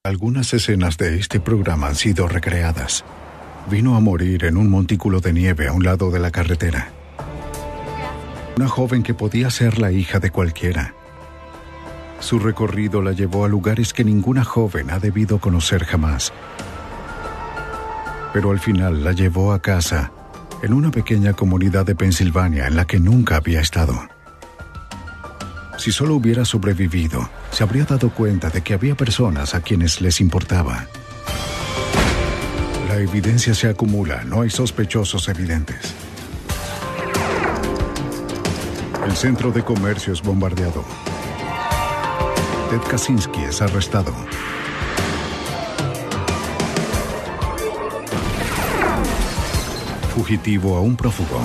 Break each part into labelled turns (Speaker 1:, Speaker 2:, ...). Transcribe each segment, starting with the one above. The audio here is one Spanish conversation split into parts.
Speaker 1: Algunas escenas de este programa han sido recreadas. Vino a morir en un montículo de nieve a un lado de la carretera. Una joven que podía ser la hija de cualquiera. Su recorrido la llevó a lugares que ninguna joven ha debido conocer jamás. Pero al final la llevó a casa, en una pequeña comunidad de Pensilvania en la que nunca había estado. Si solo hubiera sobrevivido, se habría dado cuenta de que había personas a quienes les importaba. La evidencia se acumula, no hay sospechosos evidentes. El centro de comercio es bombardeado. Ted Kaczynski es arrestado. Fugitivo a un prófugo.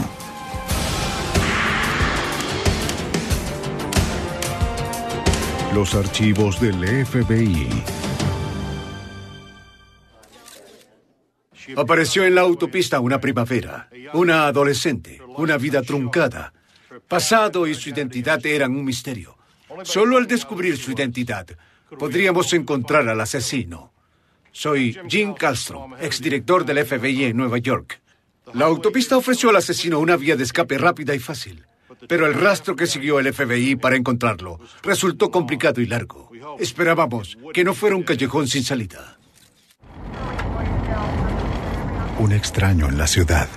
Speaker 1: Los archivos del FBI.
Speaker 2: Apareció en la autopista una primavera, una adolescente, una vida truncada. Pasado y su identidad eran un misterio. Solo al descubrir su identidad, podríamos encontrar al asesino. Soy Jim Kallstrom, exdirector del FBI en Nueva York. La autopista ofreció al asesino una vía de escape rápida y fácil. Pero el rastro que siguió el FBI para encontrarlo resultó complicado y largo. Esperábamos que no fuera un callejón sin salida.
Speaker 1: Un extraño en la ciudad.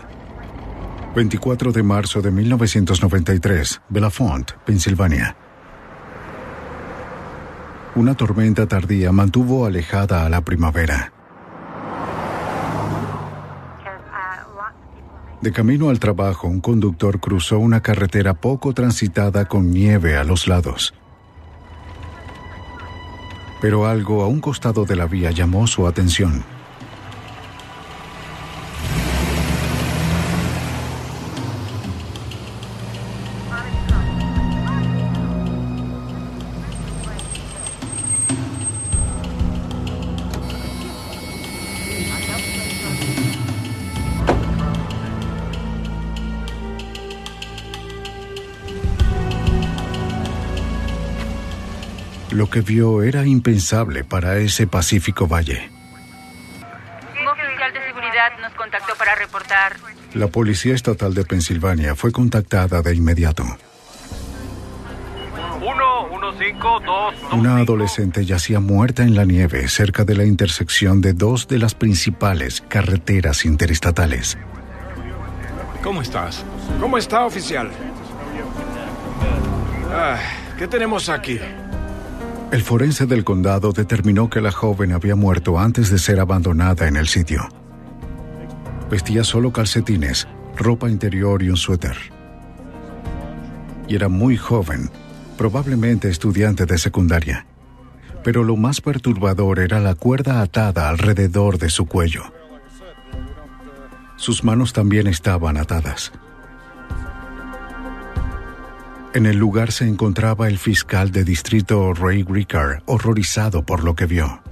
Speaker 1: 24 de marzo de 1993, Bellefonte, Pensilvania. Una tormenta tardía mantuvo alejada a la primavera. De camino al trabajo, un conductor cruzó una carretera poco transitada con nieve a los lados. Pero algo a un costado de la vía llamó su atención. Lo que vio era impensable para ese pacífico valle.
Speaker 3: Un oficial de seguridad nos contactó para reportar.
Speaker 1: La Policía Estatal de Pensilvania fue contactada de inmediato.
Speaker 4: 115-2.
Speaker 1: Una adolescente yacía muerta en la nieve cerca de la intersección de dos de las principales carreteras interestatales.
Speaker 5: ¿Cómo estás? ¿Cómo está, oficial? ¿Qué tenemos aquí?
Speaker 1: El forense del condado determinó que la joven había muerto antes de ser abandonada en el sitio. Vestía solo calcetines, ropa interior y un suéter. Y era muy joven, probablemente estudiante de secundaria. Pero lo más perturbador era la cuerda atada alrededor de su cuello. Sus manos también estaban atadas. En el lugar se encontraba el fiscal de distrito Ray Ricard, horrorizado por lo que vio.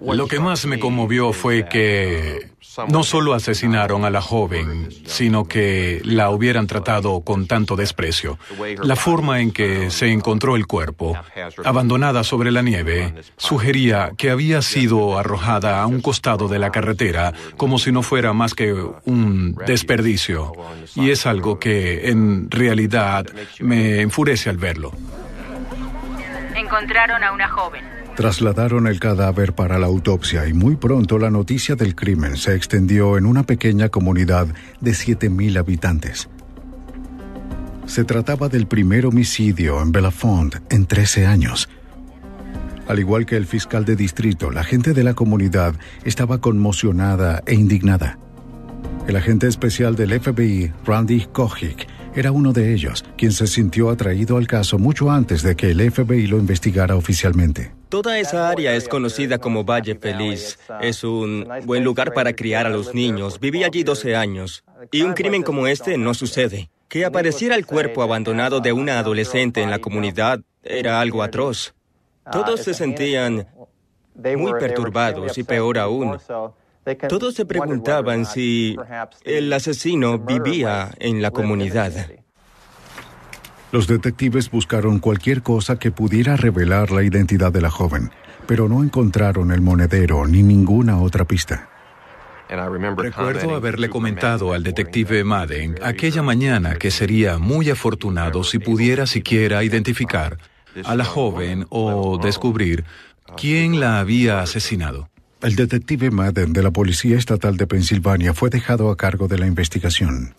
Speaker 6: Lo que más me conmovió fue que no solo asesinaron a la joven, sino que la hubieran tratado con tanto desprecio. La forma en que se encontró el cuerpo, abandonada sobre la nieve, sugería que había sido arrojada a un costado de la carretera como si no fuera más que un desperdicio. Y es algo que, en realidad, me enfurece al verlo.
Speaker 3: Encontraron a una joven.
Speaker 1: Trasladaron el cadáver para la autopsia y muy pronto la noticia del crimen se extendió en una pequeña comunidad de 7,000 habitantes. Se trataba del primer homicidio en Bellefonte en 13 años. Al igual que el fiscal de distrito, la gente de la comunidad estaba conmocionada e indignada. El agente especial del FBI, Randy Kochik, era uno de ellos, quien se sintió atraído al caso mucho antes de que el FBI lo investigara oficialmente.
Speaker 7: Toda esa área es conocida como Valle Feliz. Es un buen lugar para criar a los niños. Viví allí 12 años. Y un crimen como este no sucede. Que apareciera el cuerpo abandonado de una adolescente en la comunidad era algo atroz. Todos se sentían muy perturbados y peor aún, todos se preguntaban si el asesino vivía en la comunidad.
Speaker 1: Los detectives buscaron cualquier cosa que pudiera revelar la identidad de la joven, pero no encontraron el monedero ni ninguna otra pista.
Speaker 6: Recuerdo haberle comentado al detective Madden aquella mañana que sería muy afortunado si pudiera siquiera identificar a la joven o descubrir quién la había asesinado.
Speaker 1: El detective Madden de la Policía Estatal de Pensilvania fue dejado a cargo de la investigación.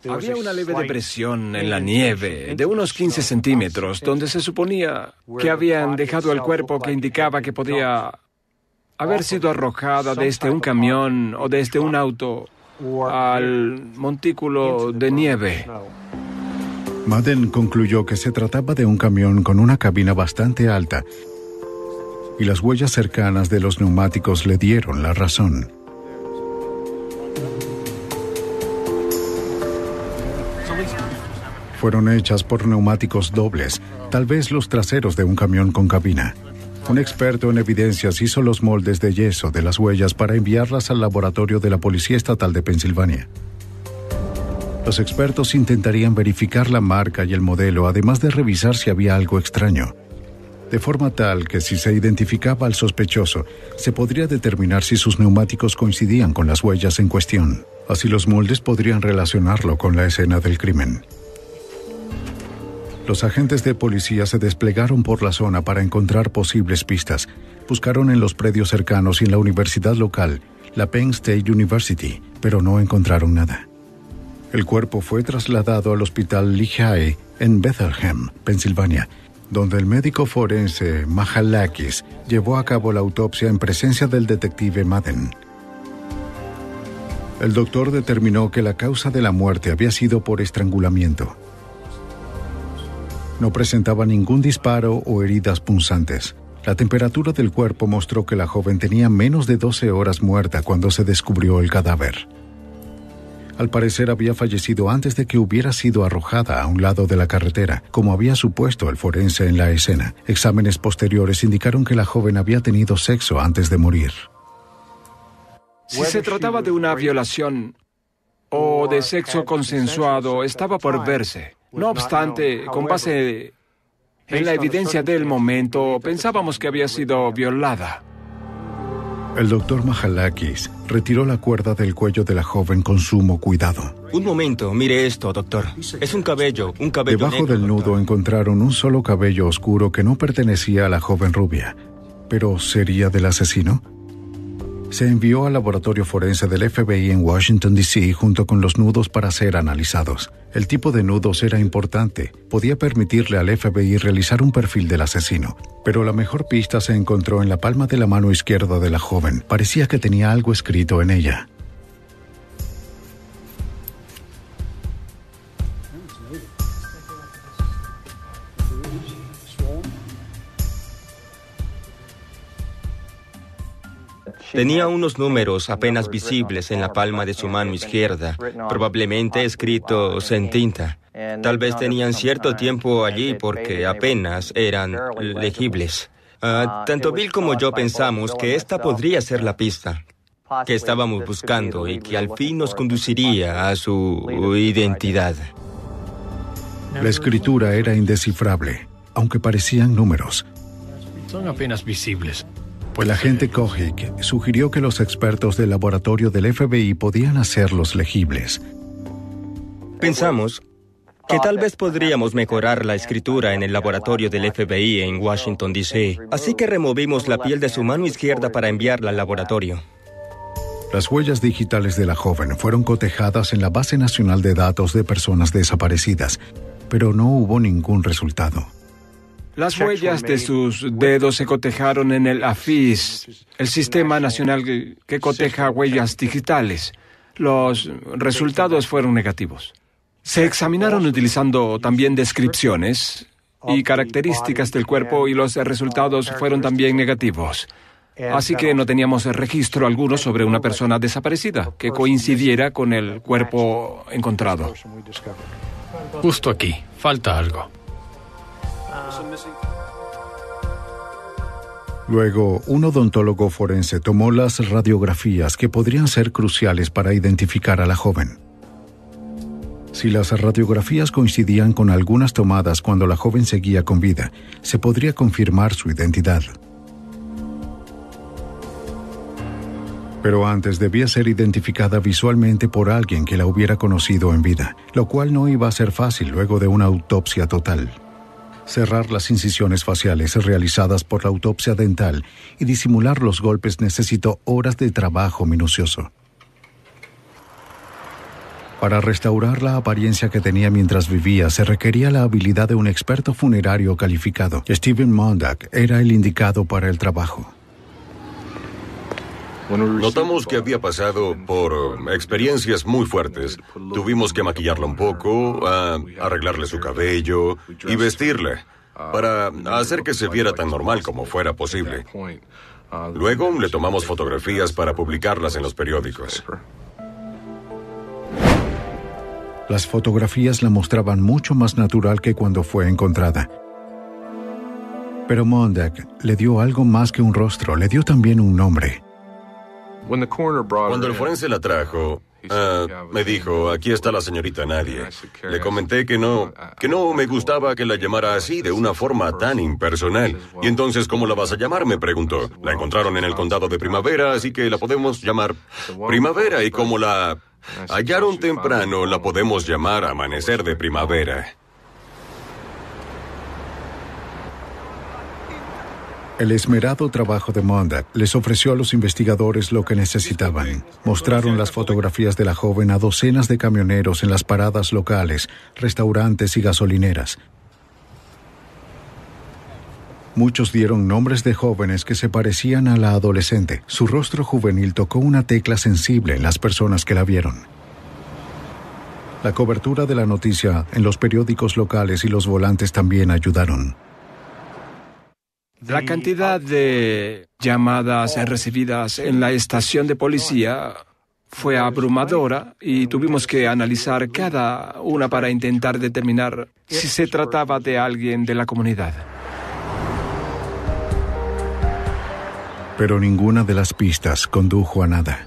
Speaker 5: Había una leve depresión en la nieve de unos 15 centímetros, donde se suponía que habían dejado el cuerpo, que indicaba que podía haber sido arrojada desde un camión o desde un auto al montículo de nieve.
Speaker 1: Madden concluyó que se trataba de un camión con una cabina bastante alta y las huellas cercanas de los neumáticos le dieron la razón. Fueron hechas por neumáticos dobles, tal vez los traseros de un camión con cabina. Un experto en evidencias hizo los moldes de yeso de las huellas para enviarlas al laboratorio de la Policía Estatal de Pensilvania. Los expertos intentarían verificar la marca y el modelo, además de revisar si había algo extraño, de forma tal que si se identificaba al sospechoso, se podría determinar si sus neumáticos coincidían con las huellas en cuestión. Así los moldes podrían relacionarlo con la escena del crimen. Los agentes de policía se desplegaron por la zona para encontrar posibles pistas. Buscaron en los predios cercanos y en la universidad local, la Penn State University, pero no encontraron nada. El cuerpo fue trasladado al hospital Lehigh en Bethlehem, Pensilvania, donde el médico forense Mahalakis llevó a cabo la autopsia en presencia del detective Madden. El doctor determinó que la causa de la muerte había sido por estrangulamiento. No presentaba ningún disparo o heridas punzantes. La temperatura del cuerpo mostró que la joven tenía menos de 12 horas muerta cuando se descubrió el cadáver. Al parecer había fallecido antes de que hubiera sido arrojada a un lado de la carretera, como había supuesto el forense en la escena. Exámenes posteriores indicaron que la joven había tenido sexo antes de morir.
Speaker 5: Si se trataba de una violación o de sexo consensuado, estaba por verse. No obstante, con base en la evidencia del momento, pensábamos que había sido violada.
Speaker 1: El doctor Mahalakis retiró la cuerda del cuello de la joven con sumo cuidado.
Speaker 7: Un momento, mire esto, doctor. Es un cabello
Speaker 1: Debajo
Speaker 7: negro,
Speaker 1: del nudo
Speaker 7: doctor.
Speaker 1: encontraron un solo cabello oscuro que no pertenecía a la joven rubia. ¿Pero sería del asesino? Se envió al laboratorio forense del FBI en Washington, D.C. junto con los nudos para ser analizados. El tipo de nudos era importante. Podía permitirle al FBI realizar un perfil del asesino. Pero la mejor pista se encontró en la palma de la mano izquierda de la joven. Parecía que tenía algo escrito en ella.
Speaker 7: Tenía unos números apenas visibles en la palma de su mano izquierda, probablemente escritos en tinta. Tal vez tenían cierto tiempo allí porque apenas eran legibles. Tanto Bill como yo pensamos que esta podría ser la pista que estábamos buscando y que al fin nos conduciría a su identidad.
Speaker 1: La escritura era indescifrable, aunque parecían números.
Speaker 6: Son apenas visibles.
Speaker 1: El agente Kojic sugirió que los expertos del laboratorio del FBI podían hacerlos legibles.
Speaker 7: Pensamos que tal vez podríamos mejorar la escritura en el laboratorio del FBI en Washington, D.C. Así que removimos la piel de su mano izquierda para enviarla al laboratorio.
Speaker 1: Las huellas digitales de la joven fueron cotejadas en la Base Nacional de Datos de Personas Desaparecidas, pero no hubo ningún resultado.
Speaker 5: Las huellas de sus dedos se cotejaron en el AFIS, el Sistema Nacional que coteja huellas digitales. Los resultados fueron negativos. Se examinaron utilizando también descripciones y características del cuerpo y los resultados fueron también negativos. Así que no teníamos registro alguno sobre una persona desaparecida que coincidiera con el cuerpo encontrado.
Speaker 6: Justo aquí, falta algo.
Speaker 1: Luego, un odontólogo forense tomó las radiografías que podrían ser cruciales para identificar a la joven. Si las radiografías coincidían con algunas tomadas cuando la joven seguía con vida, se podría confirmar su identidad. Pero antes debía ser identificada visualmente por alguien que la hubiera conocido en vida, lo cual no iba a ser fácil luego de una autopsia total. Cerrar las incisiones faciales realizadas por la autopsia dental y disimular los golpes necesitó horas de trabajo minucioso. Para restaurar la apariencia que tenía mientras vivía, se requería la habilidad de un experto funerario calificado. Stephen Mondak era el indicado para el trabajo.
Speaker 8: Notamos que había pasado por experiencias muy fuertes. Tuvimos que maquillarla un poco, arreglarle su cabello y vestirla para hacer que se viera tan normal como fuera posible. Luego le tomamos fotografías para publicarlas en los periódicos.
Speaker 1: Las fotografías la mostraban mucho más natural que cuando fue encontrada. Pero Mondak le dio algo más que un rostro, le dio también un nombre.
Speaker 8: Cuando el forense la trajo, me dijo, aquí está la señorita Nadie. Le comenté que no me gustaba que la llamara así, de una forma tan impersonal. Y entonces, ¿cómo la vas a llamar?, me preguntó. La encontraron en el condado de Primavera, así que la podemos llamar Primavera. Y como la hallaron temprano, la podemos llamar Amanecer de Primavera.
Speaker 1: El esmerado trabajo de Mondak les ofreció a los investigadores lo que necesitaban. Mostraron las fotografías de la joven a docenas de camioneros en las paradas locales, restaurantes y gasolineras. Muchos dieron nombres de jóvenes que se parecían a la adolescente. Su rostro juvenil tocó una tecla sensible en las personas que la vieron. La cobertura de la noticia en los periódicos locales y los volantes también ayudaron.
Speaker 5: La cantidad de llamadas recibidas en la estación de policía fue abrumadora y tuvimos que analizar cada una para intentar determinar si se trataba de alguien de la comunidad.
Speaker 1: Pero ninguna de las pistas condujo a nada.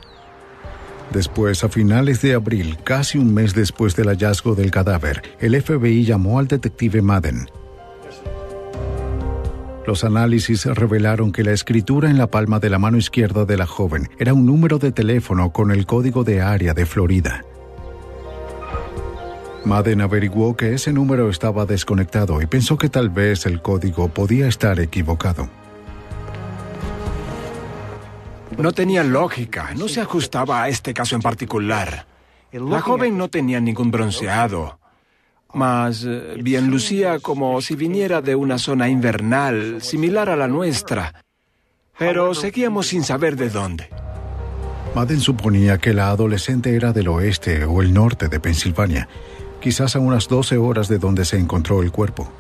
Speaker 1: Después, a finales de abril, casi un mes después del hallazgo del cadáver, el FBI llamó al detective Madden. Los análisis revelaron que la escritura en la palma de la mano izquierda de la joven era un número de teléfono con el código de área de Florida. Madden averiguó que ese número estaba desconectado y pensó que tal vez el código podía estar equivocado.
Speaker 5: No tenía lógica, no se ajustaba a este caso en particular. La joven no tenía ningún bronceado. Más bien lucía como si viniera de una zona invernal, similar a la nuestra. Pero seguíamos sin saber de dónde.
Speaker 1: Madden suponía que la adolescente era del oeste o el norte de Pensilvania, quizás a unas 12 horas de donde se encontró el cuerpo.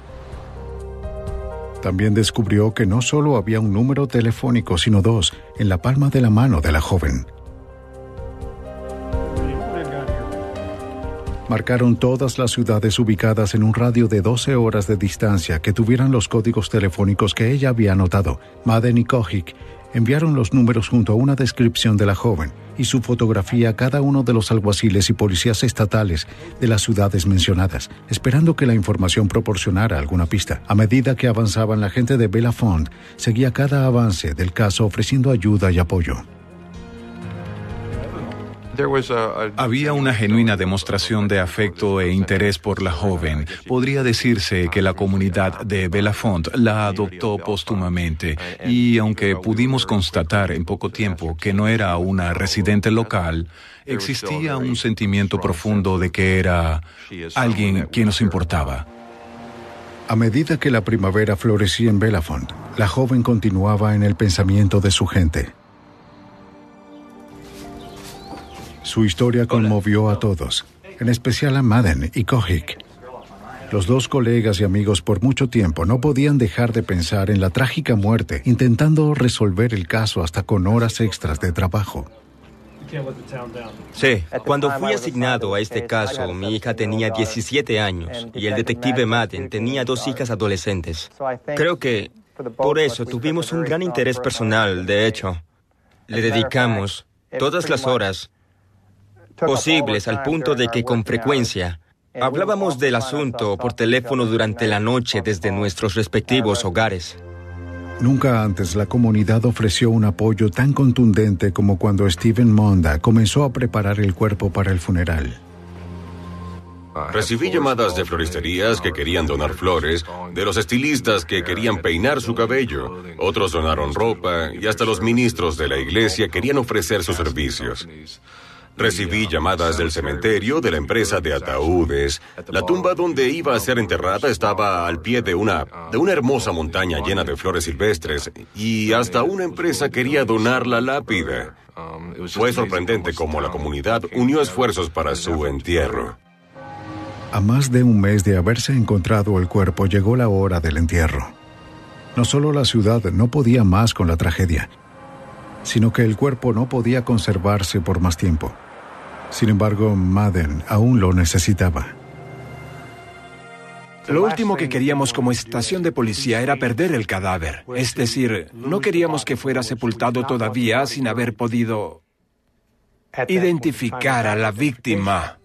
Speaker 1: También descubrió que no solo había un número telefónico, sino dos, en la palma de la mano de la joven. Marcaron todas las ciudades ubicadas en un radio de 12 horas de distancia que tuvieran los códigos telefónicos que ella había anotado. Madden y Kojic enviaron los números junto a una descripción de la joven y su fotografía a cada uno de los alguaciles y policías estatales de las ciudades mencionadas, esperando que la información proporcionara alguna pista. A medida que avanzaban, la gente de Belafont seguía cada avance del caso ofreciendo ayuda y apoyo.
Speaker 6: Había una genuina demostración de afecto e interés por la joven. Podría decirse que la comunidad de Belafont la adoptó póstumamente y aunque pudimos constatar en poco tiempo que no era una residente local, existía un sentimiento profundo de que era alguien que nos importaba.
Speaker 1: A medida que la primavera florecía en Belafont, la joven continuaba en el pensamiento de su gente. Su historia conmovió a todos, en especial a Madden y Kojic. Los dos colegas y amigos por mucho tiempo no podían dejar de pensar en la trágica muerte, intentando resolver el caso hasta con horas extras de trabajo.
Speaker 7: Sí, cuando fui asignado a este caso, mi hija tenía 17 años y el detective Madden tenía 2 hijas adolescentes. Creo que por eso tuvimos un gran interés personal, de hecho. Le dedicamos todas las horas posibles al punto de que con frecuencia hablábamos del asunto por teléfono durante la noche desde nuestros respectivos hogares.
Speaker 1: Nunca antes la comunidad ofreció un apoyo tan contundente como cuando Stephen Monda comenzó a preparar el cuerpo para el funeral.
Speaker 8: Recibí llamadas de floristerías que querían donar flores, de los estilistas que querían peinar su cabello, otros donaron ropa y hasta los ministros de la iglesia querían ofrecer sus servicios. Recibí llamadas del cementerio, de la empresa de ataúdes. La tumba donde iba a ser enterrada estaba al pie de una hermosa montaña llena de flores silvestres y hasta una empresa quería donar la lápida. Fue sorprendente cómo la comunidad unió esfuerzos para su entierro.
Speaker 1: A más de un mes de haberse encontrado el cuerpo, llegó la hora del entierro. No solo la ciudad no podía más con la tragedia, sino que el cuerpo no podía conservarse por más tiempo. Sin embargo, Madden aún lo necesitaba.
Speaker 5: Lo último que queríamos como estación de policía era perder el cadáver. Es decir, no queríamos que fuera sepultado todavía sin haber podido identificar a la víctima.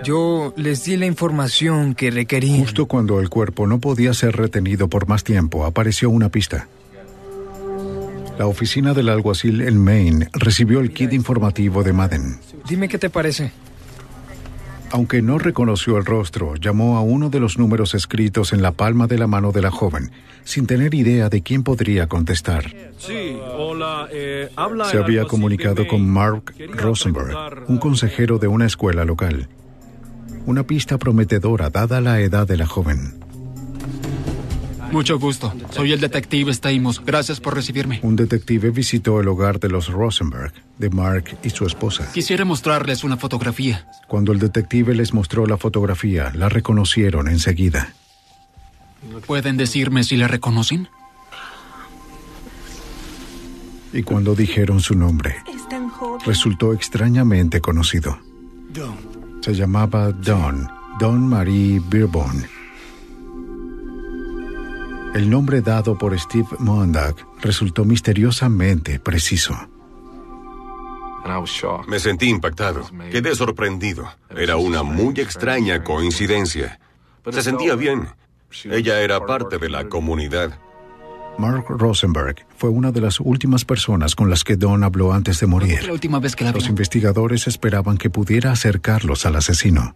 Speaker 9: Yo les di la información que requerían.
Speaker 1: Justo cuando el cuerpo no podía ser retenido por más tiempo, apareció una pista. La oficina del alguacil en Maine recibió el kit informativo de Madden.
Speaker 9: Dime qué te parece.
Speaker 1: Aunque no reconoció el rostro, llamó a uno de los números escritos en la palma de la mano de la joven, sin tener idea de quién podría contestar.
Speaker 10: Sí, hola, habla.
Speaker 1: Se había comunicado con Mark Rosenberg, un consejero de una escuela local. Una pista prometedora dada la edad de la joven.
Speaker 11: Mucho gusto. Soy el detective Stamos. Gracias por recibirme.
Speaker 1: Un detective visitó el hogar de los Rosenberg, de Mark y su esposa.
Speaker 11: Quisiera mostrarles una fotografía.
Speaker 1: Cuando el detective les mostró la fotografía, la reconocieron enseguida.
Speaker 11: ¿Pueden decirme si la reconocen?
Speaker 1: Y cuando dijeron su nombre, resultó extrañamente conocido. Se llamaba Dawn Marie Beerbohm. El nombre dado por Steve Mondag resultó misteriosamente preciso.
Speaker 8: Me sentí impactado. Quedé sorprendido. Era una muy extraña coincidencia. Se sentía bien. Ella era parte de la comunidad.
Speaker 1: Mark Rosenberg fue una de las últimas personas con las que Dawn habló antes de morir.
Speaker 11: La última vez que la vi.
Speaker 1: Los investigadores esperaban que pudiera acercarlos al asesino.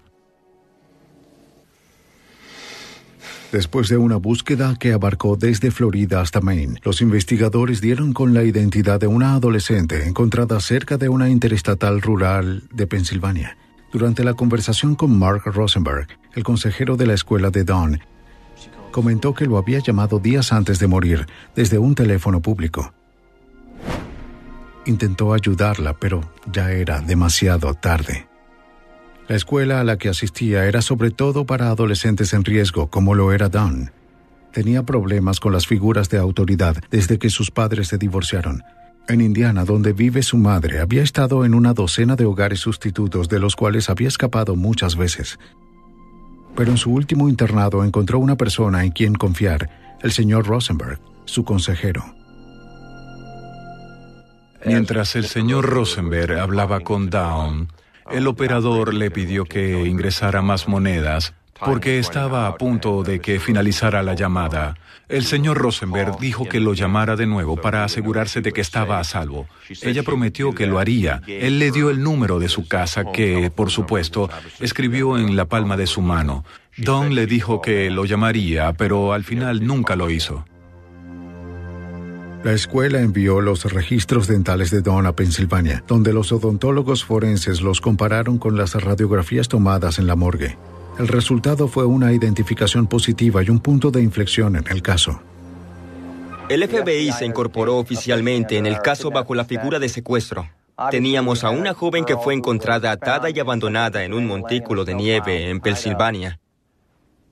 Speaker 1: Después de una búsqueda que abarcó desde Florida hasta Maine, los investigadores dieron con la identidad de una adolescente encontrada cerca de una interestatal rural de Pensilvania. Durante la conversación con Mark Rosenberg, el consejero de la escuela de Dawn, comentó que lo había llamado días antes de morir desde un teléfono público. Intentó ayudarla, pero ya era demasiado tarde. La escuela a la que asistía era sobre todo para adolescentes en riesgo, como lo era Dawn. Tenía problemas con las figuras de autoridad desde que sus padres se divorciaron. En Indiana, donde vive su madre, había estado en una docena de hogares sustitutos de los cuales había escapado muchas veces. Pero en su último internado encontró una persona en quien confiar, el señor Rosenberg, su consejero.
Speaker 6: Mientras el señor Rosenberg hablaba con Dawn, el operador le pidió que ingresara más monedas porque estaba a punto de que finalizara la llamada. El señor Rosenberg dijo que lo llamara de nuevo para asegurarse de que estaba a salvo. Ella prometió que lo haría. Él le dio el número de su casa que, por supuesto, escribió en la palma de su mano. Dawn le dijo que lo llamaría, pero al final nunca lo hizo.
Speaker 1: La escuela envió los registros dentales de Dawn a Pensilvania, donde los odontólogos forenses los compararon con las radiografías tomadas en la morgue. El resultado fue una identificación positiva y un punto de inflexión en el caso.
Speaker 7: El FBI se incorporó oficialmente en el caso bajo la figura de secuestro. Teníamos a una joven que fue encontrada atada y abandonada en un montículo de nieve en Pensilvania,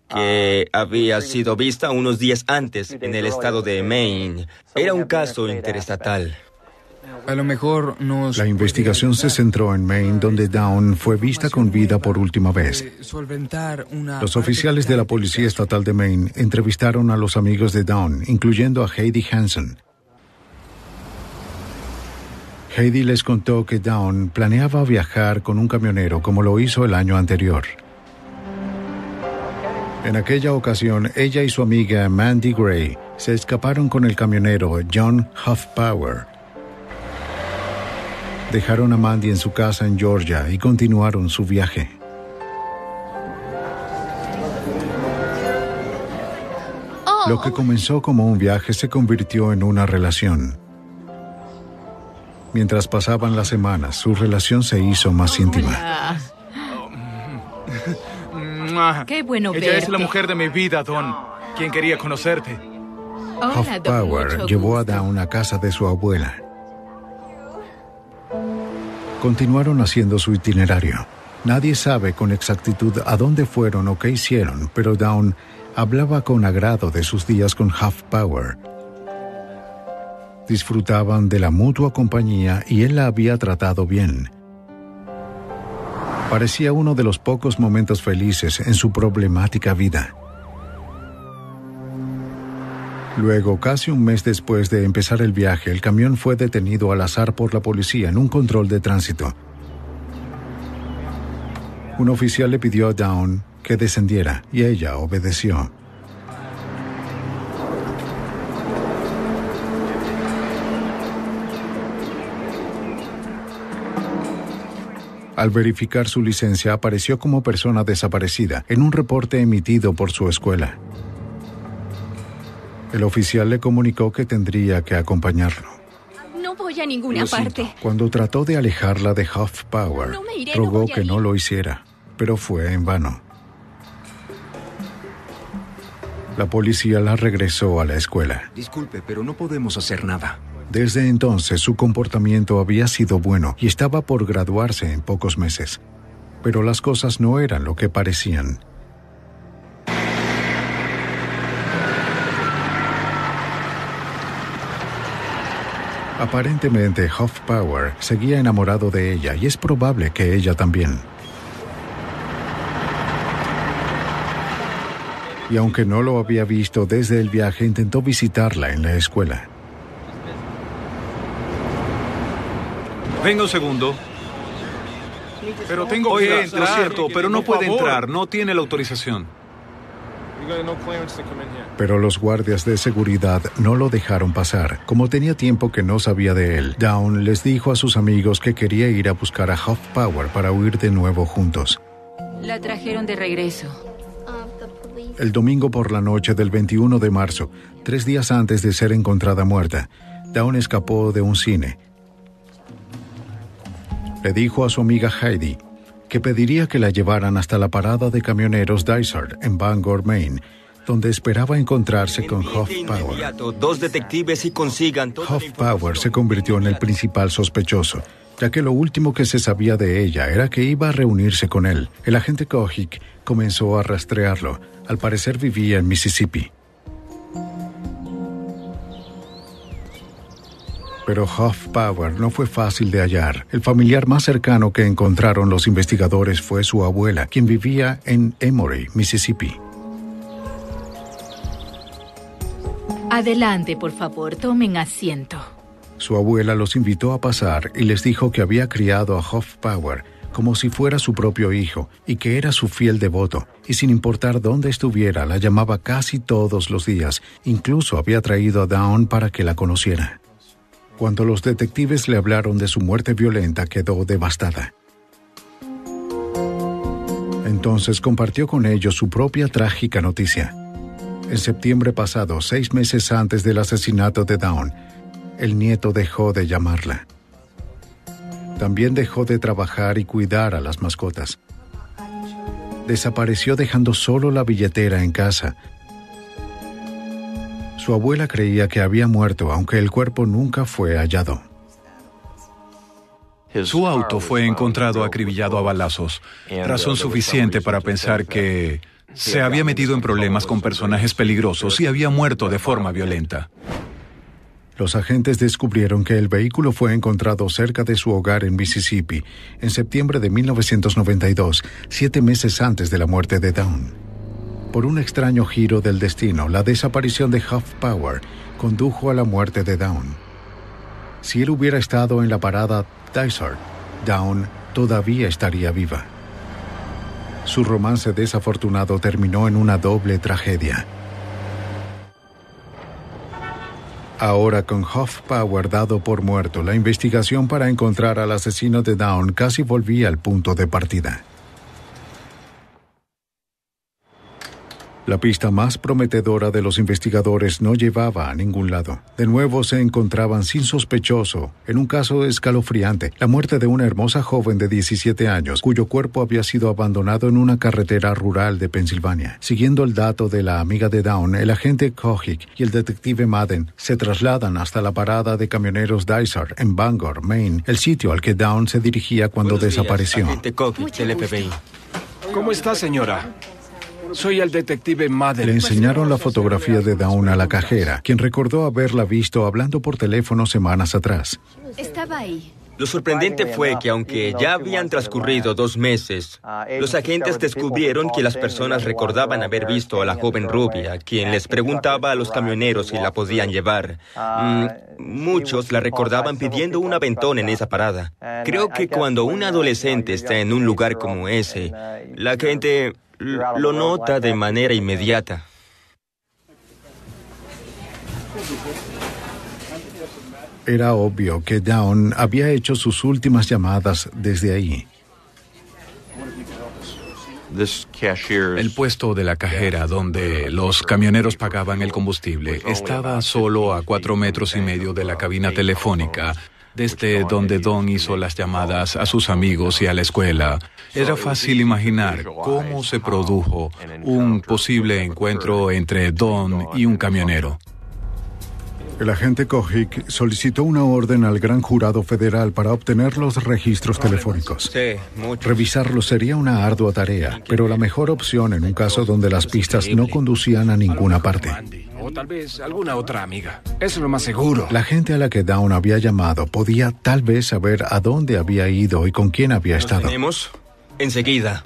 Speaker 7: que había sido vista unos días antes en el estado de Maine. Era un caso interestatal.
Speaker 9: A lo mejor nos...
Speaker 1: La investigación se centró en Maine, donde Dawn fue vista con vida por última vez. Los oficiales de la Policía Estatal de Maine entrevistaron a los amigos de Dawn, incluyendo a Heidi Hansen. Heidi les contó que Dawn planeaba viajar con un camionero como lo hizo el año anterior. En aquella ocasión, ella y su amiga Mandy Gray Se escaparon con el camionero John Hoffpauer. Dejaron a Mandy en su casa en Georgia y continuaron su viaje. Lo que comenzó como un viaje se convirtió en una relación. Mientras pasaban las semanas, su relación se hizo más íntima.
Speaker 12: Qué bueno verte.
Speaker 13: Ella es la mujer de mi vida, Don. ¿Quién quería conocerte?
Speaker 1: Hoffpauer llevó a Dawn a casa de su abuela. Continuaron haciendo su itinerario. Nadie sabe con exactitud a dónde fueron o qué hicieron, pero Dawn hablaba con agrado de sus días con Hoffpauer. Disfrutaban de la mutua compañía y él la había tratado bien. Parecía uno de los pocos momentos felices en su problemática vida. Luego, casi un mes después de empezar el viaje, el camión fue detenido al azar por la policía en un control de tránsito. Un oficial le pidió a Dawn que descendiera y ella obedeció. Al verificar su licencia, apareció como persona desaparecida en un reporte emitido por su escuela. El oficial le comunicó que tendría que acompañarlo.
Speaker 12: No voy a ninguna parte.
Speaker 1: Cuando trató de alejarla de Hoffpauer, rogó que no lo hiciera, pero fue en vano. La policía la regresó a la escuela.
Speaker 14: Disculpe, pero no podemos hacer nada.
Speaker 1: Desde entonces su comportamiento había sido bueno y estaba por graduarse en pocos meses. Pero las cosas no eran lo que parecían. Aparentemente, Hoffpauer seguía enamorado de ella y es probable que ella también. Y aunque no lo había visto desde el viaje, intentó visitarla en la escuela.
Speaker 6: Venga un segundo.
Speaker 13: Pero tengo
Speaker 6: Oiga,
Speaker 13: que entrar.
Speaker 6: Lo siento, pero no puede
Speaker 13: favor.
Speaker 6: entrar. No tiene la autorización.
Speaker 1: Pero los guardias de seguridad no lo dejaron pasar. Como tenía tiempo que no sabía de él, Dawn les dijo a sus amigos que quería ir a buscar a Hoffpauer para huir de nuevo juntos.
Speaker 3: La trajeron de regreso.
Speaker 1: El domingo por la noche del 21 de marzo, 3 días antes de ser encontrada muerta, Dawn escapó de un cine. Le dijo a su amiga Heidi que pediría que la llevaran hasta la parada de camioneros Dysart en Bangor, Maine, donde esperaba encontrarse con Hoffpauer.
Speaker 7: 2 detectives y consigan todo.
Speaker 1: Hoffpauer se convirtió en el principal sospechoso, ya que lo último que se sabía de ella era que iba a reunirse con él. El agente Kojic comenzó a rastrearlo. Al parecer vivía en Mississippi. Pero Hoffpauer no fue fácil de hallar. El familiar más cercano que encontraron los investigadores fue su abuela, quien vivía en Emory, Mississippi.
Speaker 12: Adelante, por favor, tomen asiento.
Speaker 1: Su abuela los invitó a pasar y les dijo que había criado a Hoffpauer como si fuera su propio hijo y que era su fiel devoto, y sin importar dónde estuviera, la llamaba casi todos los días. Incluso había traído a Dawn para que la conociera. Cuando los detectives le hablaron de su muerte violenta, quedó devastada. Entonces compartió con ellos su propia trágica noticia. En septiembre pasado, 6 meses antes del asesinato de Dawn, el nieto dejó de llamarla. También dejó de trabajar y cuidar a las mascotas. Desapareció dejando solo la billetera en casa. Su abuela creía que había muerto, aunque el cuerpo nunca fue hallado.
Speaker 6: Su auto fue encontrado acribillado a balazos, razón suficiente para pensar que se había metido en problemas con personajes peligrosos y había muerto de forma violenta.
Speaker 1: Los agentes descubrieron que el vehículo fue encontrado cerca de su hogar en Mississippi en septiembre de 1992, 7 meses antes de la muerte de Dawn. Por un extraño giro del destino, la desaparición de Hoffpauer condujo a la muerte de Dawn. Si él hubiera estado en la parada Dysart, Dawn todavía estaría viva. Su romance desafortunado terminó en una doble tragedia. Ahora, con Hoffpauer dado por muerto, la investigación para encontrar al asesino de Dawn casi volvía al punto de partida. La pista más prometedora de los investigadores no llevaba a ningún lado. De nuevo se encontraban sin sospechoso en un caso escalofriante, la muerte de una hermosa joven de 17 años, cuyo cuerpo había sido abandonado en una carretera rural de Pensilvania. Siguiendo el dato de la amiga de Dawn, el agente Kojic y el detective Madden se trasladan hasta la parada de camioneros Dysart en Bangor, Maine, el sitio al que Dawn se dirigía cuando desapareció.
Speaker 7: Agente Kojic, del FBI.
Speaker 5: ¿Cómo está, señora? Soy el detective Madden.
Speaker 1: Le enseñaron la fotografía de Dawn a la cajera, quien recordó haberla visto hablando por teléfono semanas atrás.
Speaker 12: Estaba ahí.
Speaker 7: Lo sorprendente fue que aunque ya habían transcurrido 2 meses, los agentes descubrieron que las personas recordaban haber visto a la joven rubia, quien les preguntaba a los camioneros si la podían llevar. Muchos la recordaban pidiendo un aventón en esa parada. Creo que cuando un adolescente está en un lugar como ese, la gente lo nota de manera inmediata.
Speaker 1: Era obvio que Dawn había hecho sus últimas llamadas desde ahí.
Speaker 6: El puesto de la cajera donde los camioneros pagaban el combustible estaba solo a 4,5 metros de la cabina telefónica, desde donde Don hizo las llamadas a sus amigos y a la escuela. Era fácil imaginar cómo se produjo un posible encuentro entre Don y un camionero.
Speaker 1: El agente Kojic solicitó una orden al gran jurado federal para obtener los registros telefónicos.
Speaker 7: Sí, mucho.
Speaker 1: Revisarlos sería una ardua tarea, pero la mejor opción en un caso donde las pistas no conducían a ninguna parte.
Speaker 5: O tal vez alguna otra amiga. Eso es lo más seguro.
Speaker 1: La gente a la que Dawn había llamado podía tal vez saber a dónde había ido y con quién había estado.
Speaker 7: ¿Los tenemos? Enseguida.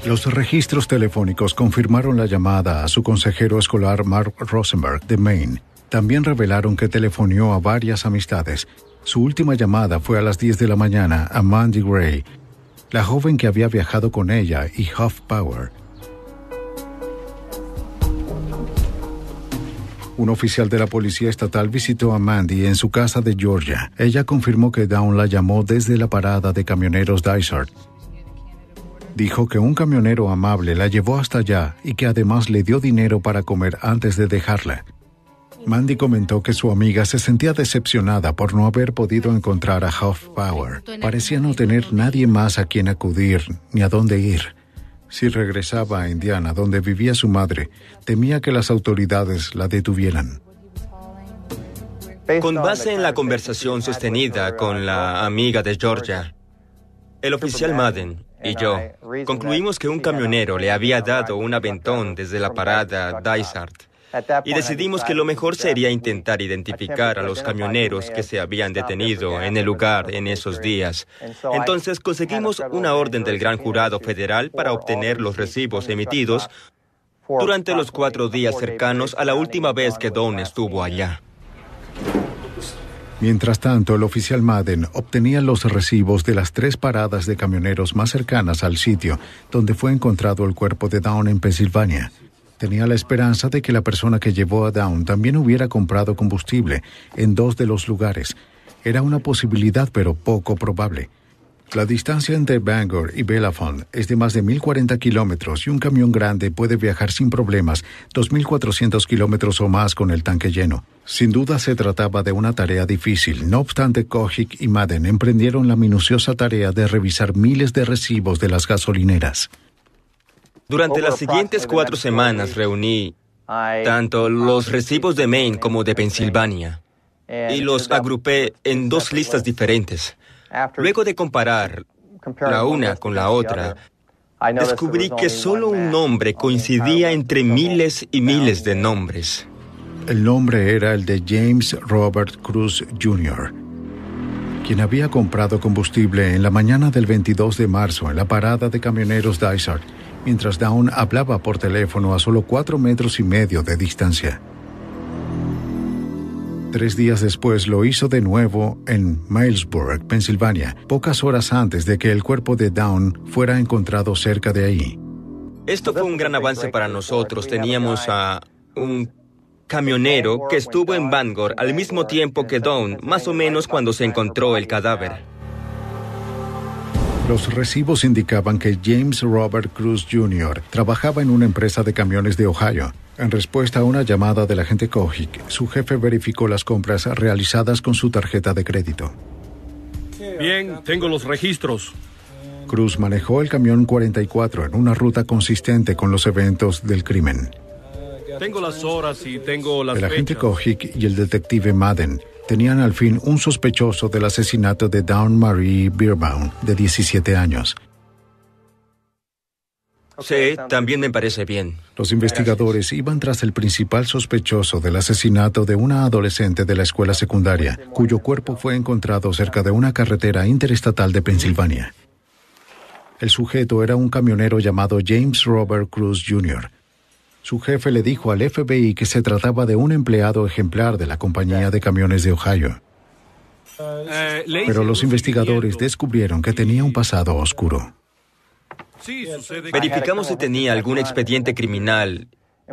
Speaker 1: Los registros telefónicos confirmaron la llamada a su consejero escolar Mark Rosenberg de Maine. También revelaron que telefonió a varias amistades. Su última llamada fue a las 10 de la mañana a Mandy Gray, la joven que había viajado con ella y Hoffpauer. Un oficial de la policía estatal visitó a Mandy en su casa de Georgia. Ella confirmó que Dawn la llamó desde la parada de camioneros Dysart. Dijo que un camionero amable la llevó hasta allá y que además le dio dinero para comer antes de dejarla. Mandy comentó que su amiga se sentía decepcionada por no haber podido encontrar a Hoffpauer. Parecía no tener nadie más a quien acudir ni a dónde ir. Si regresaba a Indiana, donde vivía su madre, temía que las autoridades la detuvieran.
Speaker 7: Con base en la conversación sostenida con la amiga de Georgia, el oficial Madden y yo concluimos que un camionero le había dado un aventón desde la parada Dysart y decidimos que lo mejor sería intentar identificar a los camioneros que se habían detenido en el lugar en esos días. Entonces conseguimos una orden del gran jurado federal para obtener los recibos emitidos durante los 4 días cercanos a la última vez que Dawn estuvo allá.
Speaker 1: Mientras tanto, el oficial Madden obtenía los recibos de las 3 paradas de camioneros más cercanas al sitio donde fue encontrado el cuerpo de Dawn en Pensilvania. Tenía la esperanza de que la persona que llevó a Dawn también hubiera comprado combustible en 2 de los lugares. Era una posibilidad, pero poco probable. La distancia entre Bangor y Belafont es de más de 1.040 kilómetros y un camión grande puede viajar sin problemas 2.400 kilómetros o más con el tanque lleno. Sin duda se trataba de una tarea difícil. No obstante, Kojic y Madden emprendieron la minuciosa tarea de revisar miles de recibos de las gasolineras.
Speaker 7: Durante las siguientes 4 semanas reuní tanto los recibos de Maine como de Pensilvania y los agrupé en 2 listas diferentes. Luego de comparar la una con la otra, descubrí que solo un nombre coincidía entre miles y miles de nombres.
Speaker 1: El nombre era el de James Robert Cruz Jr., quien había comprado combustible en la mañana del 22 de marzo en la parada de camioneros Dysart, mientras Dawn hablaba por teléfono a solo 4,5 metros de distancia. 3 días después lo hizo de nuevo en Milesburg, Pensilvania, pocas horas antes de que el cuerpo de Dawn fuera encontrado cerca de ahí.
Speaker 7: Esto fue un gran avance para nosotros. Teníamos a un camionero que estuvo en Bangor al mismo tiempo que Dawn, más o menos cuando se encontró el cadáver.
Speaker 1: Los recibos indicaban que James Robert Cruz Jr. trabajaba en una empresa de camiones de Ohio. En respuesta a una llamada del agente Kojic, su jefe verificó las compras realizadas con su tarjeta de crédito.
Speaker 10: Bien, tengo los registros.
Speaker 1: Cruz manejó el camión 44 en una ruta consistente con los eventos del crimen.
Speaker 10: Tengo las horas y tengo las
Speaker 1: El agente
Speaker 10: fechas.
Speaker 1: Kojic y el detective Madden tenían al fin un sospechoso del asesinato de Dawn Marie Beerbaum, de 17 años.
Speaker 7: Sí, también me parece bien.
Speaker 1: Los investigadores iban tras el principal sospechoso del asesinato de una adolescente de la escuela secundaria, cuyo cuerpo fue encontrado cerca de una carretera interestatal de Pensilvania. El sujeto era un camionero llamado James Robert Cruz Jr. Su jefe le dijo al FBI que se trataba de un empleado ejemplar de la compañía de camiones de Ohio. Pero los investigadores descubrieron que tenía un pasado oscuro.
Speaker 7: Verificamos si tenía algún expediente criminal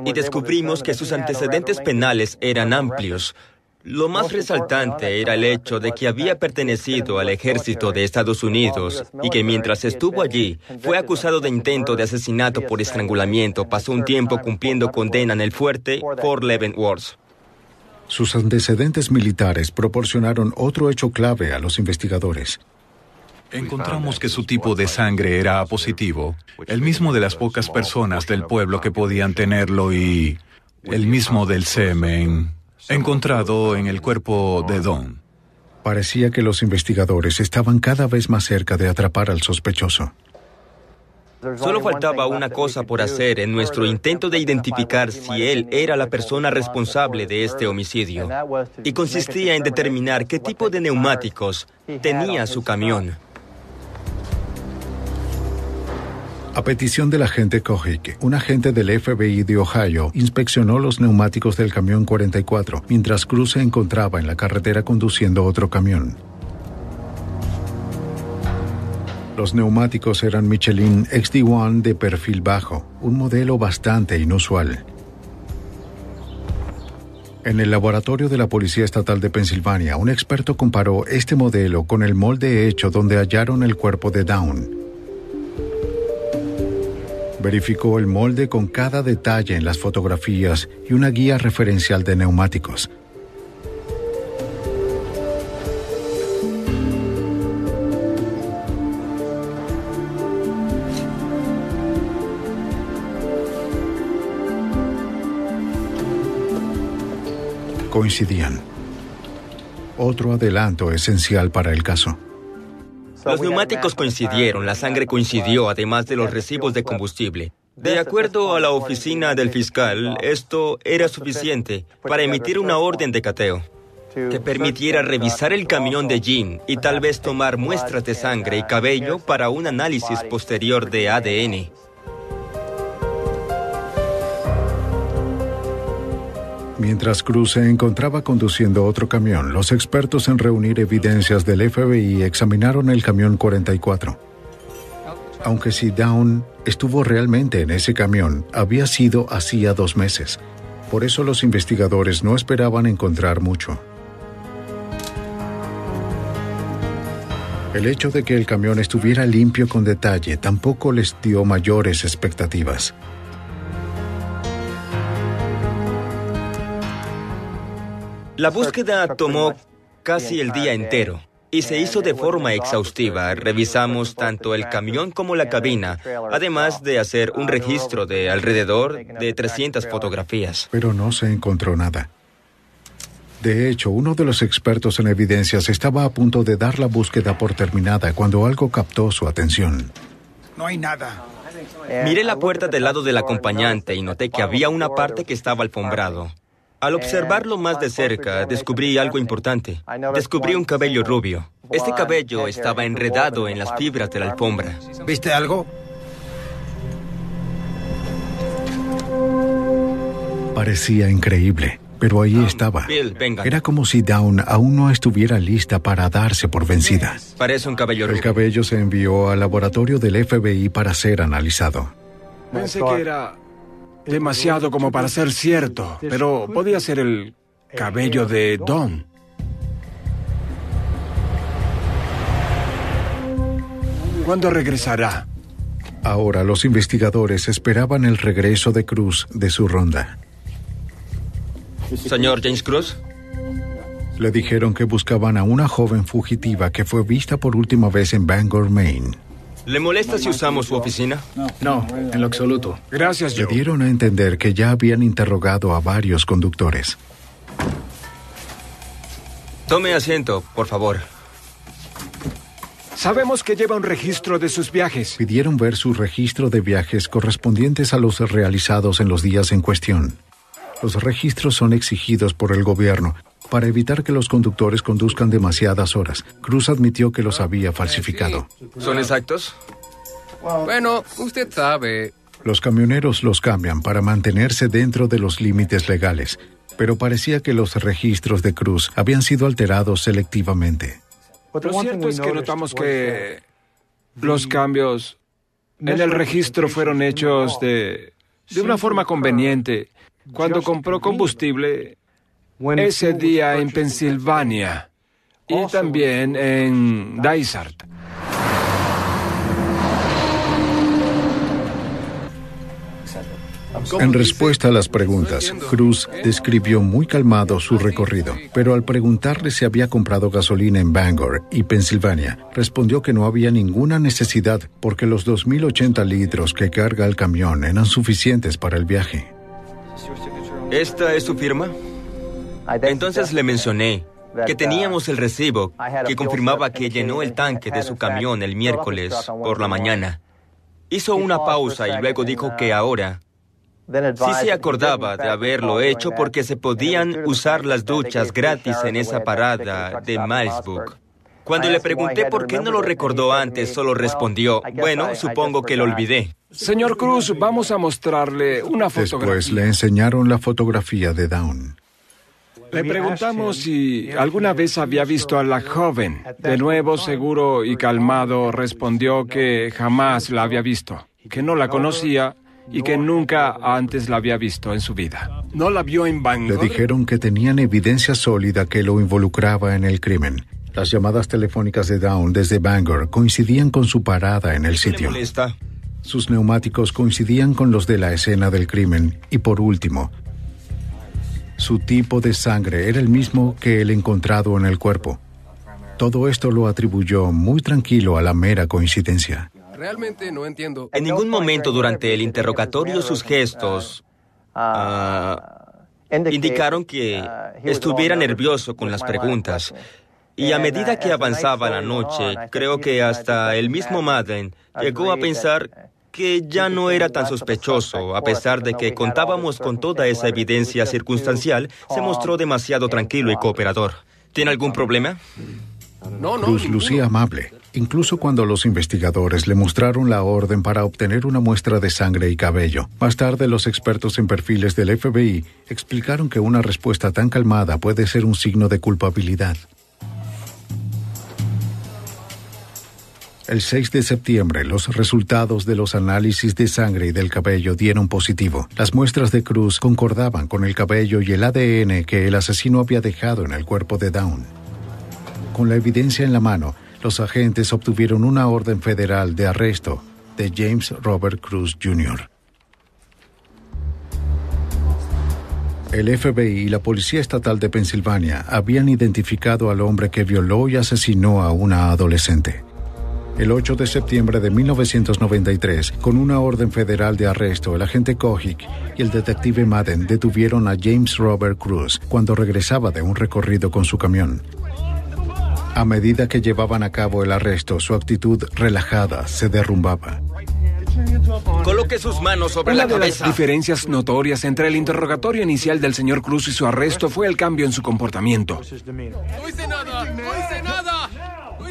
Speaker 7: y descubrimos que sus antecedentes penales eran amplios. Lo más resaltante era el hecho de que había pertenecido al ejército de Estados Unidos y que mientras estuvo allí fue acusado de intento de asesinato por estrangulamiento. Pasó un tiempo cumpliendo condena en el fuerte Fort Leavenworth.
Speaker 1: Sus antecedentes militares proporcionaron otro hecho clave a los investigadores.
Speaker 6: Encontramos que su tipo de sangre era A positivo, el mismo de las pocas personas del pueblo que podían tenerlo y el mismo del semen encontrado en el cuerpo de Dawn.
Speaker 1: Parecía que los investigadores estaban cada vez más cerca de atrapar al sospechoso.
Speaker 7: Solo faltaba una cosa por hacer en nuestro intento de identificar si él era la persona responsable de este homicidio, y consistía en determinar qué tipo de neumáticos tenía su camión.
Speaker 1: A petición del agente Kojic, un agente del FBI de Ohio inspeccionó los neumáticos del camión 44 mientras Cruz se encontraba en la carretera conduciendo otro camión. Los neumáticos eran Michelin XD1 de perfil bajo, un modelo bastante inusual. En el laboratorio de la Policía Estatal de Pensilvania, un experto comparó este modelo con el molde hecho donde hallaron el cuerpo de Dawn. Verificó el molde con cada detalle en las fotografías y una guía referencial de neumáticos. Coincidían. Otro adelanto esencial para el caso.
Speaker 7: Los neumáticos coincidieron, la sangre coincidió, además de los recibos de combustible. De acuerdo a la oficina del fiscal, esto era suficiente para emitir una orden de cateo que permitiera revisar el camión de Jean y tal vez tomar muestras de sangre y cabello para un análisis posterior de ADN.
Speaker 1: Mientras Cruz se encontraba conduciendo otro camión, los expertos en reunir evidencias del FBI examinaron el camión 44. Aunque si Dawn estuvo realmente en ese camión, había sido hacía 2 meses. Por eso los investigadores no esperaban encontrar mucho. El hecho de que el camión estuviera limpio con detalle tampoco les dio mayores expectativas.
Speaker 7: La búsqueda tomó casi el día entero y se hizo de forma exhaustiva. Revisamos tanto el camión como la cabina, además de hacer un registro de alrededor de 300 fotografías.
Speaker 1: Pero no se encontró nada. De hecho, uno de los expertos en evidencias estaba a punto de dar la búsqueda por terminada cuando algo captó su atención.
Speaker 15: No hay nada.
Speaker 7: Miré la puerta del lado del acompañante y noté que había una parte que estaba alfombrado. Al observarlo más de cerca, descubrí algo importante. Descubrí un cabello rubio. Este cabello estaba enredado en las fibras de la alfombra.
Speaker 15: ¿Viste algo?
Speaker 1: Parecía increíble, pero ahí estaba.
Speaker 7: Bill, venga.
Speaker 1: Era como si Dawn aún no estuviera lista para darse por vencida.
Speaker 7: Parece un cabello rubio.
Speaker 1: El cabello se envió al laboratorio del FBI para ser analizado.
Speaker 5: Pensé que era demasiado como para ser cierto, pero podía ser el cabello de Don. ¿Cuándo regresará?
Speaker 1: Ahora los investigadores esperaban el regreso de Cruz de su ronda.
Speaker 7: Señor James Cruz.
Speaker 1: Le dijeron que buscaban a una joven fugitiva que fue vista por última vez en Bangor, Maine.
Speaker 7: ¿Le molesta si usamos su oficina?
Speaker 11: No, en lo absoluto.
Speaker 5: Gracias, Joe.
Speaker 1: Le dieron a entender que ya habían interrogado a varios conductores.
Speaker 7: Tome asiento, por favor.
Speaker 5: Sabemos que lleva un registro de sus viajes.
Speaker 1: Pidieron ver su registro de viajes correspondientes a los realizados en los días en cuestión. Los registros son exigidos por el gobierno para evitar que los conductores conduzcan demasiadas horas. Cruz admitió que los había falsificado.
Speaker 7: ¿Son exactos?
Speaker 16: Bueno, usted sabe.
Speaker 1: Los camioneros los cambian para mantenerse dentro de los límites legales, pero parecía que los registros de Cruz habían sido alterados selectivamente.
Speaker 5: Lo cierto es que notamos que los cambios en el registro fueron hechos de una forma conveniente cuando compró combustible ese día en Pensilvania y también en Dysart.
Speaker 1: En respuesta a las preguntas, Cruz describió muy calmado su recorrido, pero al preguntarle si había comprado gasolina en Bangor y Pensilvania, respondió que no había ninguna necesidad porque los 2.080 litros que carga el camión eran suficientes para el viaje.
Speaker 7: ¿Esta es su firma? Entonces le mencioné que teníamos el recibo que confirmaba que llenó el tanque de su camión el miércoles por la mañana. Hizo una pausa y luego dijo que ahora sí se acordaba de haberlo hecho porque se podían usar las duchas gratis en esa parada de Milesburg. Cuando le pregunté por qué no lo recordó antes, solo respondió, bueno, supongo que lo olvidé.
Speaker 5: Señor Cruz, vamos a mostrarle una fotografía.
Speaker 1: Después le enseñaron la fotografía de Dawn.
Speaker 5: Le preguntamos si alguna vez había visto a la joven. De nuevo, seguro y calmado, respondió que jamás la había visto, que no la conocía y que nunca antes la había visto en su vida. ¿No la vio en Bangor?
Speaker 1: Le dijeron que tenían evidencia sólida que lo involucraba en el crimen. Las llamadas telefónicas de Dawn desde Bangor coincidían con su parada en el sitio. Sus neumáticos coincidían con los de la escena del crimen. Y por último, su tipo de sangre era el mismo que el encontrado en el cuerpo. Todo esto lo atribuyó muy tranquilo a la mera coincidencia.
Speaker 16: Realmente no entiendo.
Speaker 7: En ningún momento durante el interrogatorio sus gestos indicaron que estuviera nervioso con las preguntas. Y a medida que avanzaba la noche, creo que hasta el mismo Madden llegó a pensar que ya no era tan sospechoso, a pesar de que contábamos con toda esa evidencia circunstancial, se mostró demasiado tranquilo y cooperador. ¿Tiene algún problema?
Speaker 1: Cruz lucía amable, incluso cuando los investigadores le mostraron la orden para obtener una muestra de sangre y cabello. Más tarde, los expertos en perfiles del FBI explicaron que una respuesta tan calmada puede ser un signo de culpabilidad. El 6 de septiembre, los resultados de los análisis de sangre y del cabello dieron positivo. Las muestras de Cruz concordaban con el cabello y el ADN que el asesino había dejado en el cuerpo de Dawn. Con la evidencia en la mano, los agentes obtuvieron una orden federal de arresto de James Robert Cruz Jr. El FBI y la Policía Estatal de Pensilvania habían identificado al hombre que violó y asesinó a una adolescente. El 8 de septiembre de 1993, con una orden federal de arresto, el agente Kojic y el detective Madden detuvieron a James Robert Cruz cuando regresaba de un recorrido con su camión. A medida que llevaban a cabo el arresto, su actitud relajada se derrumbaba.
Speaker 7: Coloque sus manos sobre la cabeza.
Speaker 5: Una de las diferencias notorias entre el interrogatorio inicial del señor Cruz y su arresto fue el cambio en su comportamiento.
Speaker 16: ¡No hice nada! ¡No hice nada!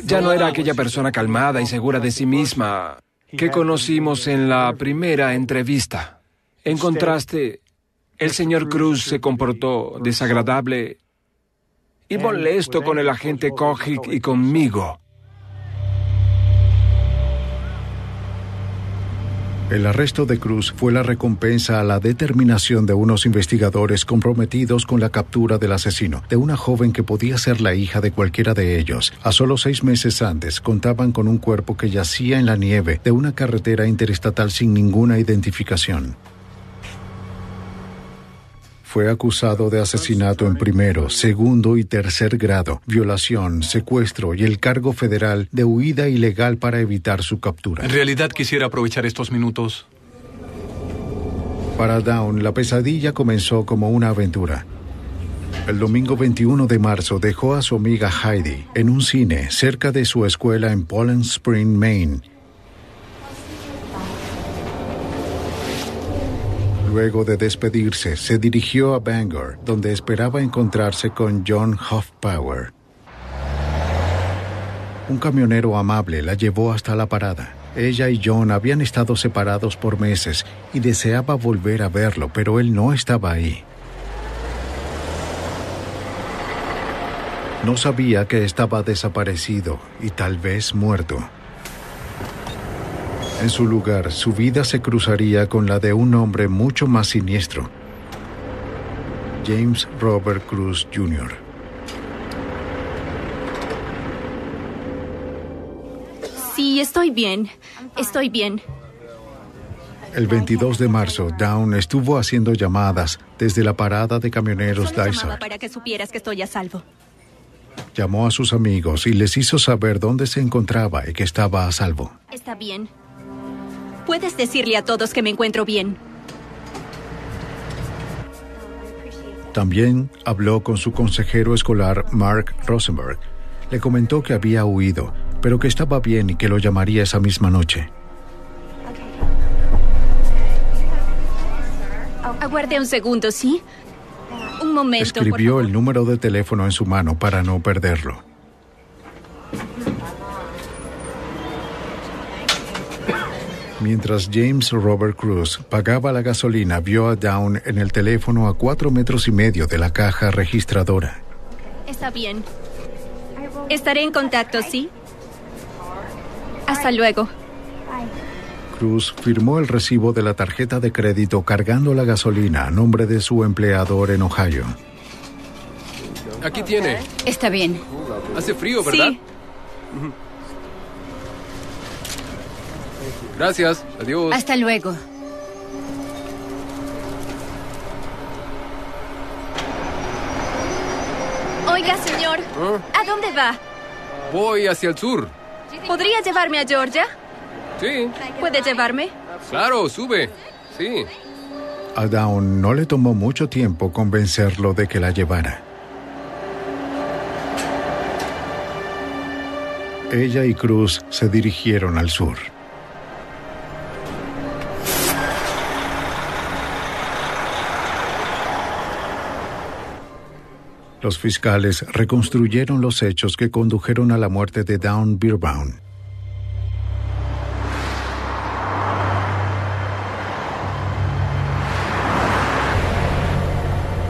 Speaker 5: Ya no era aquella persona calmada y segura de sí misma que conocimos en la primera entrevista. En contraste, el señor Cruz se comportó desagradable y molesto con el agente Kojic y conmigo.
Speaker 1: El arresto de Cruz fue la recompensa a la determinación de unos investigadores comprometidos con la captura del asesino, de una joven que podía ser la hija de cualquiera de ellos. A solo 6 meses antes, contaban con un cuerpo que yacía en la nieve de una carretera interestatal sin ninguna identificación. Fue acusado de asesinato en primero, segundo y tercer grado, violación, secuestro y el cargo federal de huida ilegal para evitar su captura.
Speaker 6: En realidad quisiera aprovechar estos minutos.
Speaker 1: Para Dawn, la pesadilla comenzó como una aventura. El domingo 21 de marzo dejó a su amiga Heidi en un cine cerca de su escuela en Poland Spring, Maine. Luego de despedirse, se dirigió a Bangor, donde esperaba encontrarse con John Hoffpower. Un camionero amable la llevó hasta la parada. Ella y John habían estado separados por meses y deseaba volver a verlo, pero él no estaba ahí. No sabía que estaba desaparecido y tal vez muerto. En su lugar, su vida se cruzaría con la de un hombre mucho más siniestro, James Robert Cruz Jr.
Speaker 12: Sí, estoy bien. Estoy bien.
Speaker 1: El 22 de marzo, Dawn estuvo haciendo llamadas desde la parada de camioneros
Speaker 12: Solo llamaba
Speaker 1: Dysart.
Speaker 12: para que supieras que estoy a salvo.
Speaker 1: Llamó a sus amigos y les hizo saber dónde se encontraba y que estaba a salvo.
Speaker 12: Está bien. Puedes decirle a todos que me encuentro bien.
Speaker 1: También habló con su consejero escolar, Mark Rosenberg. Le comentó que había huido, pero que estaba bien y que lo llamaría esa misma noche.
Speaker 12: Aguarde un segundo, ¿sí? Un momento,
Speaker 1: Escribió
Speaker 12: por
Speaker 1: el número de teléfono en su mano para no perderlo. Mientras James Robert Cruz pagaba la gasolina, vio a Dawn en el teléfono a 4,5 metros de la caja registradora.
Speaker 12: Está bien. Estaré en contacto, ¿sí? Hasta luego.
Speaker 1: Cruz firmó el recibo de la tarjeta de crédito cargando la gasolina a nombre de su empleador en Ohio.
Speaker 16: Aquí tiene.
Speaker 12: Está bien.
Speaker 16: Hace frío, ¿verdad?
Speaker 12: Sí.
Speaker 16: Gracias. Adiós.
Speaker 12: Hasta luego. Oiga, señor. ¿A dónde va?
Speaker 16: Voy hacia el sur.
Speaker 12: ¿Podría llevarme a Georgia?
Speaker 16: Sí.
Speaker 12: ¿Puede llevarme?
Speaker 16: Claro, sube. Sí.
Speaker 1: A Dawn no le tomó mucho tiempo convencerlo de que la llevara. Ella y Cruz se dirigieron al sur. Los fiscales reconstruyeron los hechos que condujeron a la muerte de Dawn Beerbaum.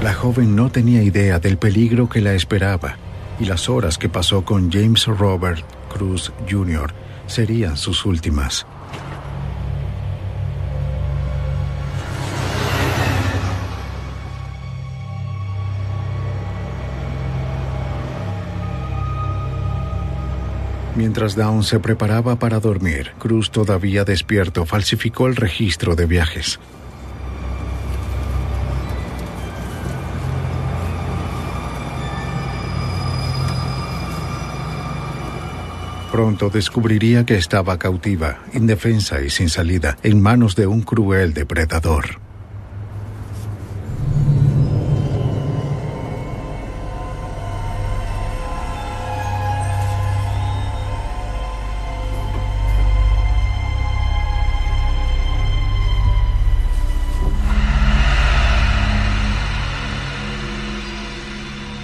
Speaker 1: La joven no tenía idea del peligro que la esperaba, y las horas que pasó con James Robert Cruz Jr. serían sus últimas. Mientras Dawn se preparaba para dormir, Cruz, todavía despierto, falsificó el registro de viajes. Pronto descubriría que estaba cautiva, indefensa y sin salida, en manos de un cruel depredador.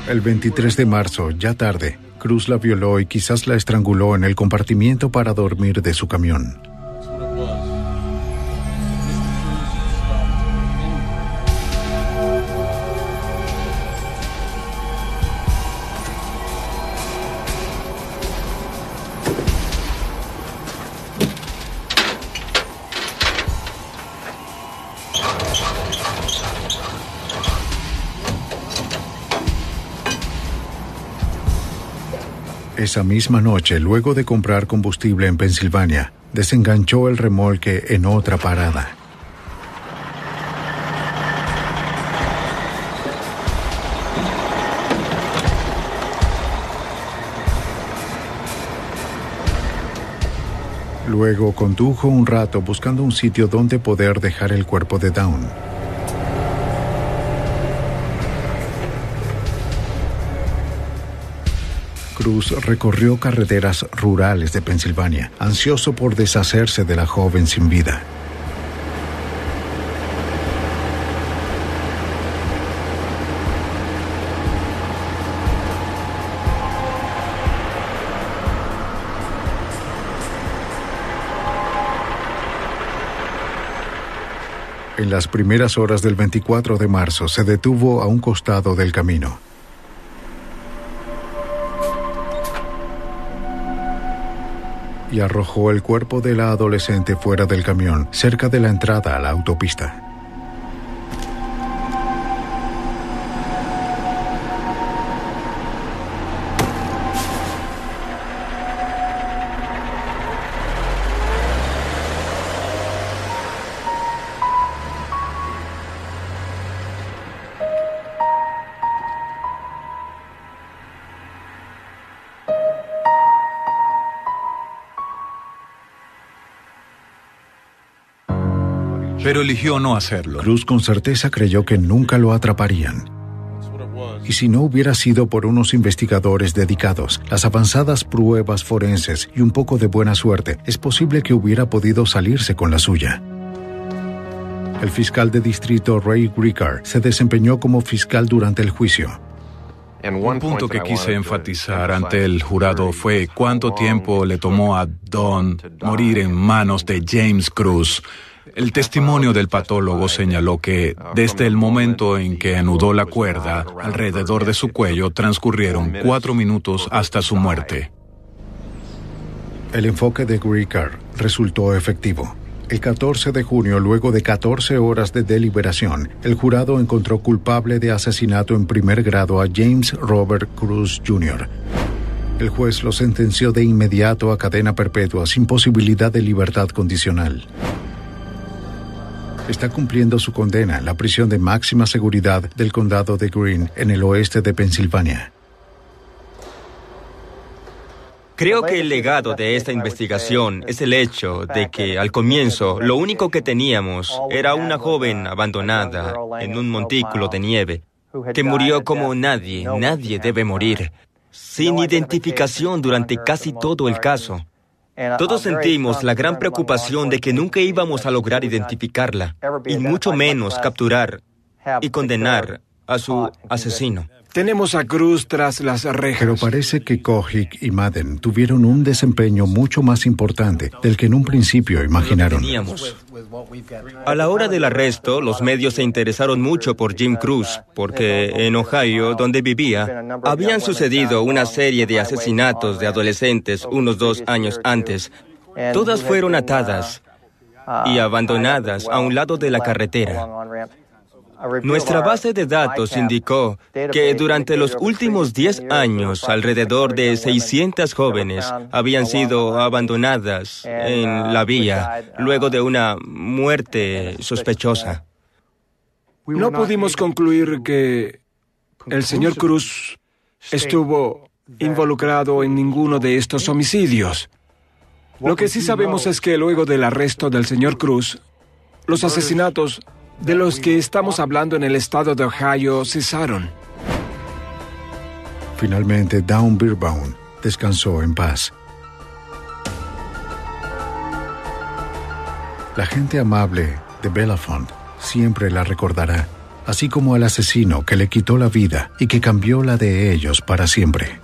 Speaker 1: El 23 de marzo, ya tarde, Cruz la violó y quizás la estranguló en el compartimiento para dormir de su camión. Esa misma noche, luego de comprar combustible en Pensilvania, desenganchó el remolque en otra parada. Luego condujo un rato buscando un sitio donde poder dejar el cuerpo de Dawn. Cruz recorrió carreteras rurales de Pensilvania, ansioso por deshacerse de la joven sin vida. En las primeras horas del 24 de marzo se detuvo a un costado del camino. Y arrojó el cuerpo de la adolescente fuera del camión, cerca de la entrada a la autopista.
Speaker 6: Pero eligió no hacerlo.
Speaker 1: Cruz con certeza creyó que nunca lo atraparían. Y si no hubiera sido por unos investigadores dedicados, las avanzadas pruebas forenses y un poco de buena suerte, es posible que hubiera podido salirse con la suya. El fiscal de distrito Ray Ricard se desempeñó como fiscal durante el juicio.
Speaker 6: Un punto que quise enfatizar ante el jurado fue cuánto tiempo le tomó a Dawn morir en manos de James Cruz. El testimonio del patólogo señaló que desde el momento en que anudó la cuerda alrededor de su cuello transcurrieron 4 minutos hasta su muerte.
Speaker 1: El enfoque de Ricard resultó efectivo. El 14 de junio, luego de 14 horas de deliberación, el jurado encontró culpable de asesinato en primer grado a James Robert Cruz Jr. El juez lo sentenció de inmediato a cadena perpetua sin posibilidad de libertad condicional. Está cumpliendo su condena en la prisión de máxima seguridad del condado de Greene, en el oeste de Pensilvania.
Speaker 7: Creo que el legado de esta investigación es el hecho de que al comienzo lo único que teníamos era una joven abandonada en un montículo de nieve que murió como nadie debe morir, sin identificación durante casi todo el caso. Todos sentimos la gran preocupación de que nunca íbamos a lograr identificarla, y mucho menos capturar y condenar a su asesino.
Speaker 5: Tenemos a Cruz tras las rejas.
Speaker 1: Pero parece que Kojic y Madden tuvieron un desempeño mucho más importante del que en un principio imaginaron.
Speaker 7: A la hora del arresto, los medios se interesaron mucho por Jim Cruz, porque en Ohio, donde vivía, habían sucedido una serie de asesinatos de adolescentes unos 2 años antes. Todas fueron atadas y abandonadas a un lado de la carretera. Nuestra base de datos indicó que durante los últimos 10 años, alrededor de 600 jóvenes habían sido abandonadas en la vía luego de una muerte sospechosa.
Speaker 5: No pudimos concluir que el señor Cruz estuvo involucrado en ninguno de estos homicidios. Lo que sí sabemos es que luego del arresto del señor Cruz, los asesinatos de los que estamos hablando en el estado de Ohio cesaron.
Speaker 1: Finalmente, Dawn Beerbaum descansó en paz. La gente amable de Bellefonte siempre la recordará, así como al asesino que le quitó la vida y que cambió la de ellos para siempre.